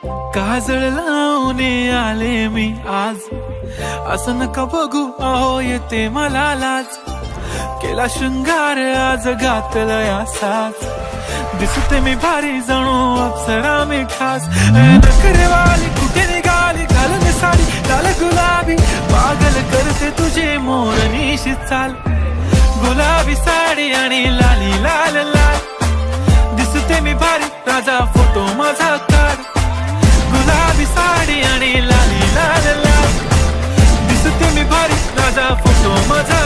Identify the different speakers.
Speaker 1: काजळ लावून आले मी आज, असं नका बघू अहो येते मला लाज. केला शृंगार आज घातलाय असाच, दिसते मी भारी जणू अप्सरा मी खास. नखरेवाली कुठे निघाली घालून साडी लाल गुलाबी, पागल करते तुझे मोरनीशी चाल. गुलाबी साडी आणि लाली लाल लाल, दिसते मी भारी राजा फोटो माझा काढ. गुलाबी साडी आणि लाली लाल लाल, दिसते मी भारी राजा फोटो माझा